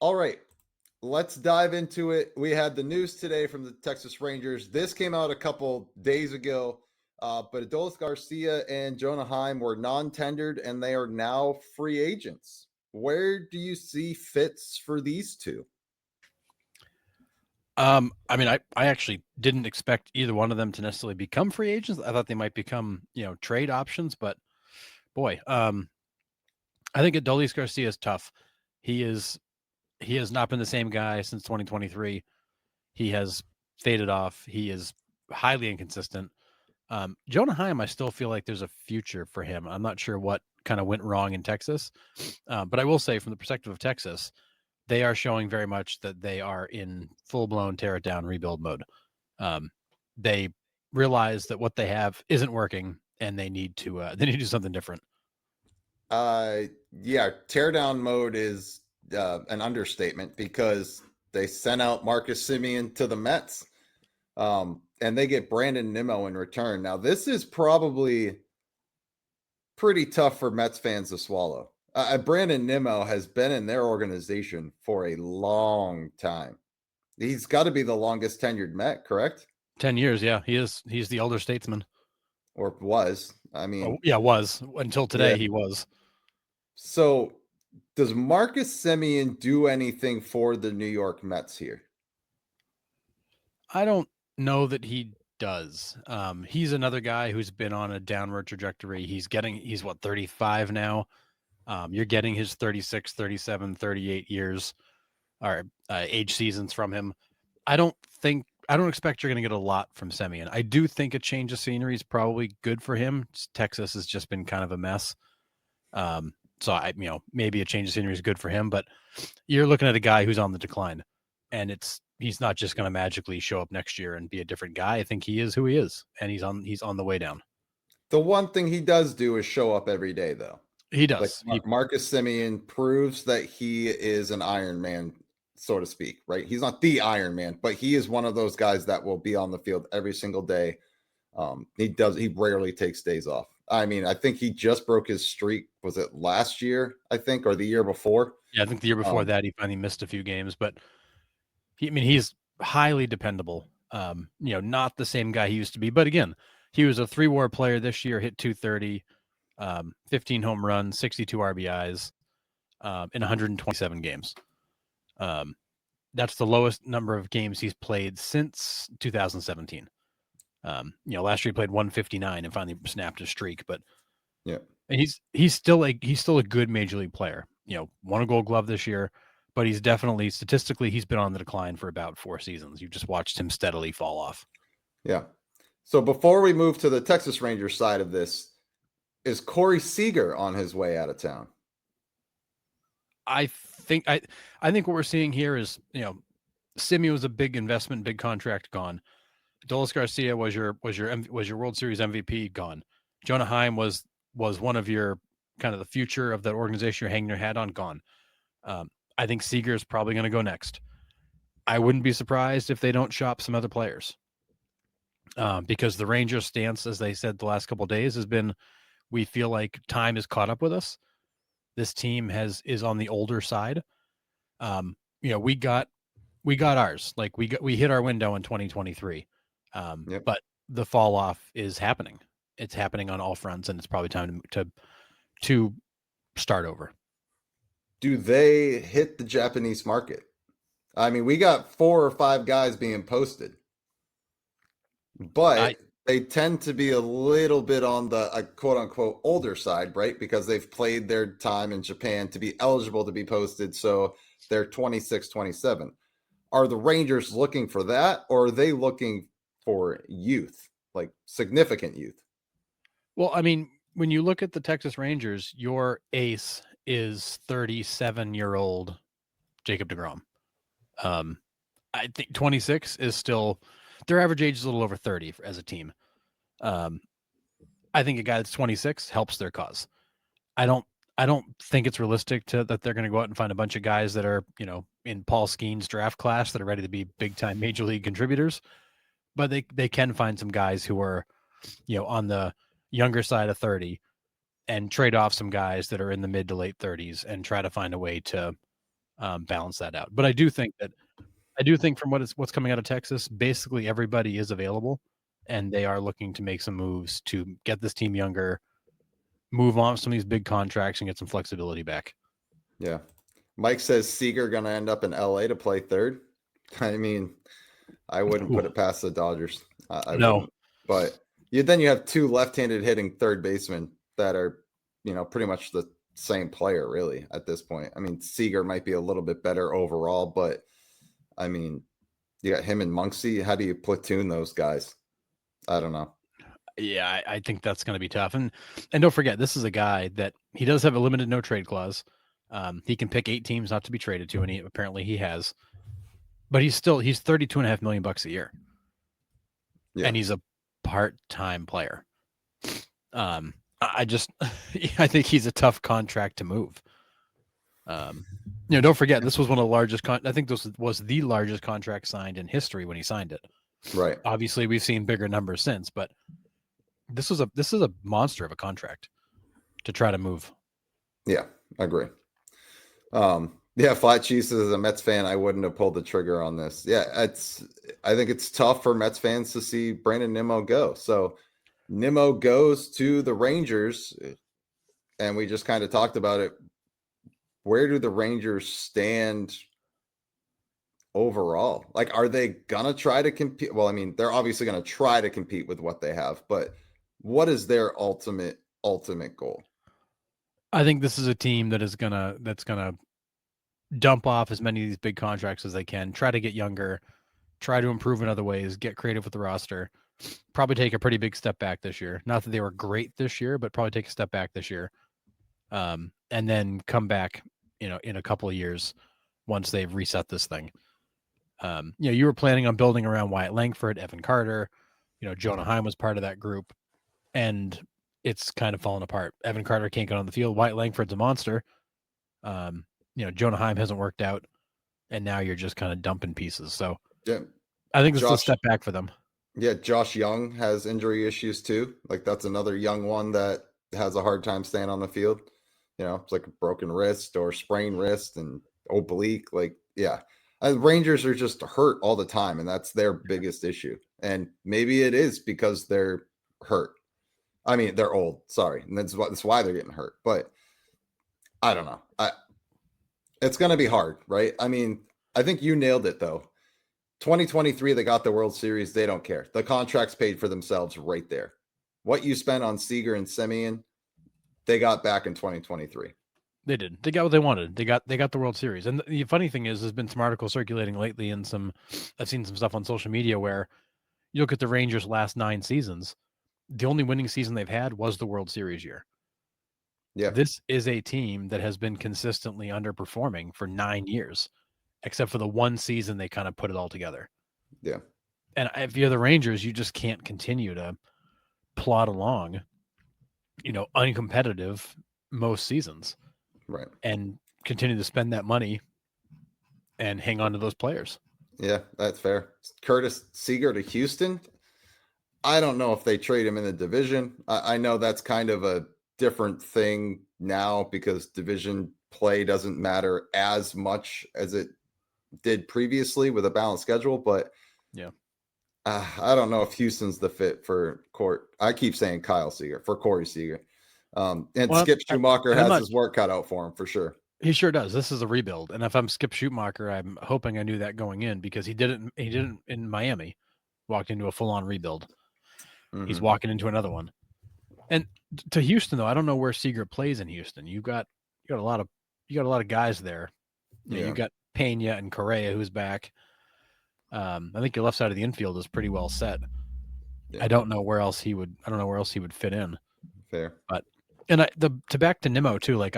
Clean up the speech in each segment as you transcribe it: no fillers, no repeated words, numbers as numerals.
All right, let's dive into it. We had the news today from the Texas Rangers. This came out a couple days ago, but Adolis Garcia and Jonah Heim were non-tendered, and they are now free agents. Where do you see fits for these two? I mean, I actually didn't expect either one of them to necessarily become free agents. I thought they might become, trade options, but boy, I think Adolis Garcia is tough. He has not been the same guy since 2023. He has faded off. He is highly inconsistent. Jonah Heim, I still feel like there's a future for him. I'm not sure what kind of went wrong in Texas, but I will say, from the perspective of Texas, they are showing very much that they are in full blown tear it down rebuild mode. They realize that what they have isn't working, and they need to do something different. Yeah, teardown mode is an understatement because they sent out Marcus Semien to the Mets, and they get Brandon Nimmo in return. Now, this is probably pretty tough for Mets fans to swallow. Brandon Nimmo has been in their organization for a long time. He's got to be the longest tenured Met, correct? 10 years, yeah, he is. He's the elder statesman. Or was. I Oh, mean, yeah, was until yeah. today. He was. So, does Marcus Semien do anything for the New York Mets here? I don't know that he does. He's another guy who's been on a downward trajectory. He's what, 35 now. You're getting his 36, 37, 38 years or age seasons from him. I don't expect you're going to get a lot from Semien. I do think a change of scenery is probably good for him. Texas has just been kind of a mess. So maybe a change of scenery is good for him, but you're looking at a guy who's on the decline, and he's not just going to magically show up next year and be a different guy. I think he is who he is, and he's on the way down. The one thing he does do is show up every day, though. He Like does. Marcus Semien proves that he is an Iron Man, so to speak, right? He's not the Iron Man, but he is one of those guys that will be on the field every single day. He rarely takes days off. I mean, I think he just broke his streak. Was it last year, I think, or the year before? Yeah, I think the year before that he finally missed a few games, but he's highly dependable. Not the same guy he used to be, but again, he was a 3-WAR player this year, hit 230, 15 home runs, 62 RBIs, in 127 games. That's the lowest number of games he's played since 2017. Last year he played 159 and finally snapped a streak, but Yeah. and he's still a good major league player. Won a Gold Glove this year, but he's definitely statistically he's been on the decline for about 4 seasons. You've just watched him steadily fall off. Yeah. So before we move to the Texas Rangers side of this, is Corey Seager on his way out of town? I think what we're seeing here is, Semien was a big investment, big contract, gone. Adolis Garcia was your World Series MVP, gone. Jonah Heim was one of your kind of the future of that organization you're hanging your hat on, gone. I think Seager is probably going to go next. I wouldn't be surprised if they don't shop some other players, because the Rangers' stance, as they said the last couple of days, has been, we feel like time has caught up with us. This team is on the older side. We got ours. Like we hit our window in 2023. Yep. But the fall off is happening. It's happening on all fronts, and it's probably time to start over. Do they hit the Japanese market? I mean, we got 4 or 5 guys being posted, but they tend to be a little bit on the quote unquote older side, right? Because they've played their time in Japan to be eligible to be posted. So they're 26, 27. Are the Rangers looking for that, or are they looking for youth, like significant youth? Well, I mean, when you look at the Texas Rangers, your ace is 37-year-old Jacob deGrom. I think 26 is still, their average age is a little over 30 as a team. I think a guy that's 26 helps their cause. I don't think it's realistic that they're going to go out and find a bunch of guys that are, in Paul Skeen's draft class that are ready to be big time major league contributors, but they can find some guys who are, on the younger side of 30 and trade off some guys that are in the mid to late 30s and try to find a way to balance that out. But I do think from what's coming out of Texas, basically everybody is available, and they are looking to make some moves to get this team younger, move on some of these big contracts, and get some flexibility back. Yeah. Mike says Seager going to end up in LA to play third. I mean, I wouldn't put it past the Dodgers. I wouldn't. But then you have two left-handed hitting third basemen that are, pretty much the same player really at this point. I mean, Seager might be a little bit better overall, but I mean, you got him and Muncy. How do you platoon those guys? I don't know. Yeah, I think that's going to be tough. And don't forget, this is a guy that he does have a limited no trade clause. He can pick 8 teams not to be traded to, and apparently he has. But he's $32.5 million a year. Yeah. And he's a part-time player. I think he's a tough contract to move. Don't forget, this was one of the largest. I think this was the largest contract signed in history when he signed it. Right. Obviously, we've seen bigger numbers since, but this is a monster of a contract to try to move. Yeah, I agree. Yeah, Flat Cheese as a Mets fan, I wouldn't have pulled the trigger on this. Yeah, I think it's tough for Mets fans to see Brandon Nimmo go. So Nimmo goes to the Rangers, and we just kind of talked about it. Where do the Rangers stand overall? Like, are they gonna try to compete? Well, I mean, they're obviously gonna try to compete with what they have, but what is their ultimate goal? I think this is a team that's gonna dump off as many of these big contracts as they can, try to get younger, try to improve in other ways, get creative with the roster, probably take a pretty big step back this year. Not that they were great this year, but probably take a step back this year. And then come back, in a couple of years once they've reset this thing. You were planning on building around Wyatt Langford, Evan Carter, Jonah Heim was part of that group, and it's kind of fallen apart. Evan Carter can't get on the field. Wyatt Langford's a monster. Jonah Heim hasn't worked out, and now you're just kind of dumping pieces. So yeah, I think this is a step back for them. Yeah, Josh Young has injury issues too. Like, that's another young one that has a hard time staying on the field. It's like a broken wrist or sprained wrist and oblique. Like, yeah, Rangers are just hurt all the time, and that's their biggest issue. And maybe it is because they're hurt. I mean, they're old. Sorry, and that's why they're getting hurt. But I don't know. It's going to be hard, right? I mean, I think you nailed it though. 2023, they got the World Series. They don't care. The contracts paid for themselves right there. What you spent on Seager and Semien, they got back in 2023. They did. They got what they wanted. They got the World Series. And the funny thing is, there's been some articles circulating lately, and I've seen some stuff on social media where you look at the Rangers' last 9 seasons. The only winning season they've had was the World Series year. Yeah, this is a team that has been consistently underperforming for 9 years, except for the one season they kind of put it all together. Yeah. And if you're the Rangers, you just can't continue to plod along, uncompetitive most seasons. Right. And continue to spend that money and hang on to those players. Yeah, that's fair. Curtis Seager to Houston. I don't know if they trade him in the division. I know that's kind of a different thing now because division play doesn't matter as much as it did previously with a balanced schedule, but yeah, I don't know if Houston's the fit for Court. I keep saying Kyle Seager for Corey Seager. Skip Schumacher has his work cut out for him for sure. He sure does. This is a rebuild, and if I'm Skip Schumacher, I'm hoping I knew that going in because he didn't in Miami. Walked into a full-on rebuild. Mm-hmm. He's walking into another one. And to Houston, though, I don't know where Seager plays in Houston. You got a lot of guys there. You got Pena and Correa, who's back. I think your left side of the infield is pretty well set. Yeah. I don't know where else he would fit in. Fair. But to back to Nimmo too, like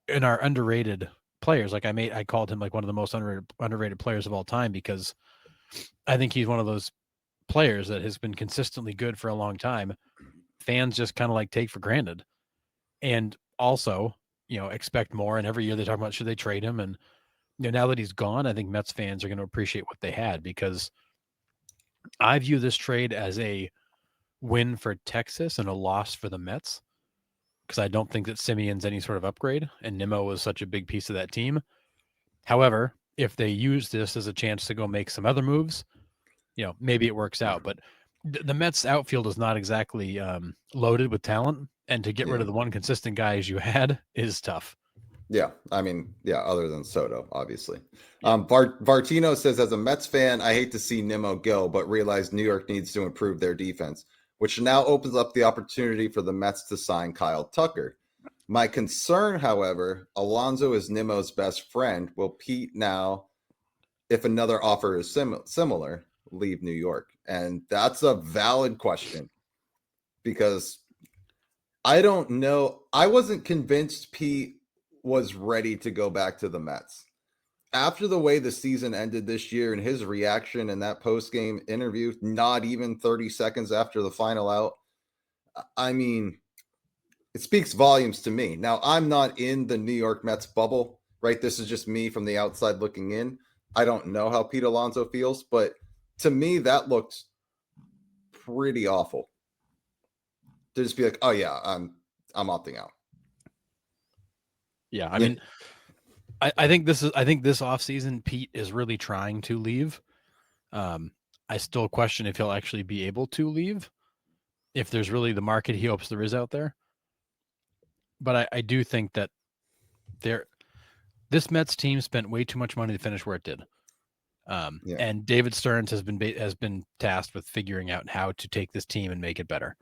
in our underrated players, like I called him like one of the most underrated players of all time because I think he's one of those players that has been consistently good for a long time. Fans just kind of like take for granted, and also expect more. And every year they talk about should they trade him, and now that he's gone, I think Mets fans are going to appreciate what they had because I view this trade as a win for Texas and a loss for the Mets because I don't think that Semien's any sort of upgrade, and Nimmo was such a big piece of that team. However, if they use this as a chance to go make some other moves, maybe it works out. But the Mets outfield is not exactly loaded with talent, and to get rid Yeah. of the one consistent guy as you had is tough. Yeah, I mean, yeah, other than Soto, obviously. Yeah. Vartino says, as a Mets fan, I hate to see Nimmo go, but realize New York needs to improve their defense, which now opens up the opportunity for the Mets to sign Kyle Tucker. My concern, however, Alonso is Nimmo's best friend. Will Pete now, if another offer is similar, leave New York? And that's a valid question because I don't know. I wasn't convinced Pete was ready to go back to the Mets. After the way the season ended this year and his reaction in that post-game interview, not even 30 seconds after the final out, I mean, it speaks volumes to me. Now, I'm not in the New York Mets bubble, right? This is just me from the outside looking in. I don't know how Pete Alonso feels, but to me, that looked pretty awful. To just be like, oh yeah, I'm opting out. Yeah, I mean, I think this offseason, Pete is really trying to leave. I still question if he'll actually be able to leave, if there's really the market he hopes there is out there. But I do think that this Mets team spent way too much money to finish where it did. And David Stearns has been tasked with figuring out how to take this team and make it better.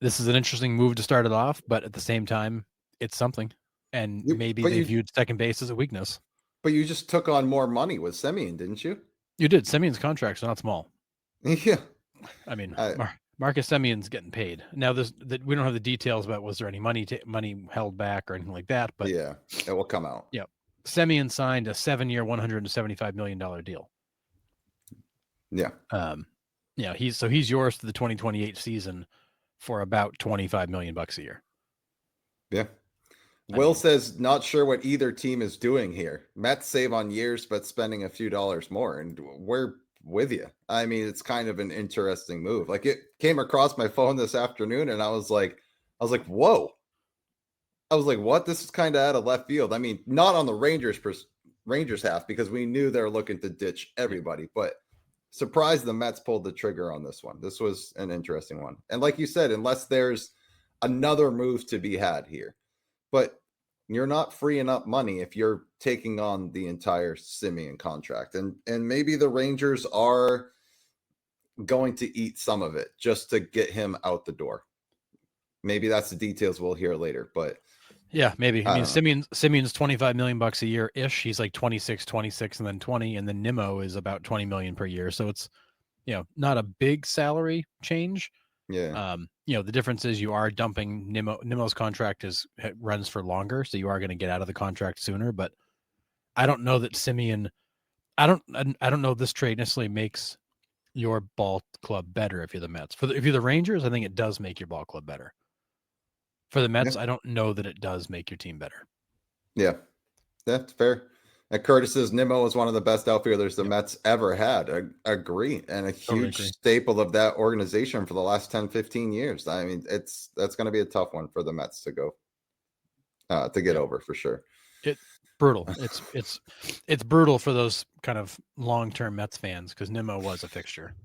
This is an interesting move to start it off, but at the same time, it's something. And maybe they viewed second base as a weakness. But you just took on more money with Semien, didn't you? You did. Semien's contract's not small. Yeah. I mean, Marcus Semien's getting paid. Now, we don't have the details about was there any money held back or anything like that, but yeah, it will come out. Yeah. Semien signed a 7-year, $175 million deal. Yeah. He's yours to the 2028 season for about $25 million a year. Yeah. Will says, not sure what either team is doing here. Mets save on years, but spending a few dollars more. And we're with you. I mean, it's kind of an interesting move. Like, it came across my phone this afternoon and I was like, whoa. I was like, what? This is kind of out of left field. I mean, not on the Rangers half, because we knew they're looking to ditch everybody, but surprised the Mets pulled the trigger on this one. This was an interesting one. And like you said, unless there's another move to be had here, but you're not freeing up money if you're taking on the entire Semien contract. And maybe the Rangers are going to eat some of it just to get him out the door. Maybe that's the details we'll hear later, but yeah, maybe. I mean, Semien's $25 million a year ish. He's like 26, and then 20, and then Nimmo is about 20 million per year. So it's, not a big salary change. Yeah. The difference is you are dumping Nimmo. Nimmo's contract runs for longer, so you are going to get out of the contract sooner. But I don't know that Semien. I don't know if this trade necessarily makes your ball club better if you're the Mets. If you're the Rangers, I think it does make your ball club better. For the Mets, I don't know that it does make your team better. Yeah, that's fair. And Curtis says Nimmo is one of the best outfielders the Mets ever had. I agree. And a huge staple of that organization for the last 10, 15 years. I mean, that's going to be a tough one for the Mets to go to get over for sure. Brutal. It's brutal for those kind of long-term Mets fans because Nimmo was a fixture.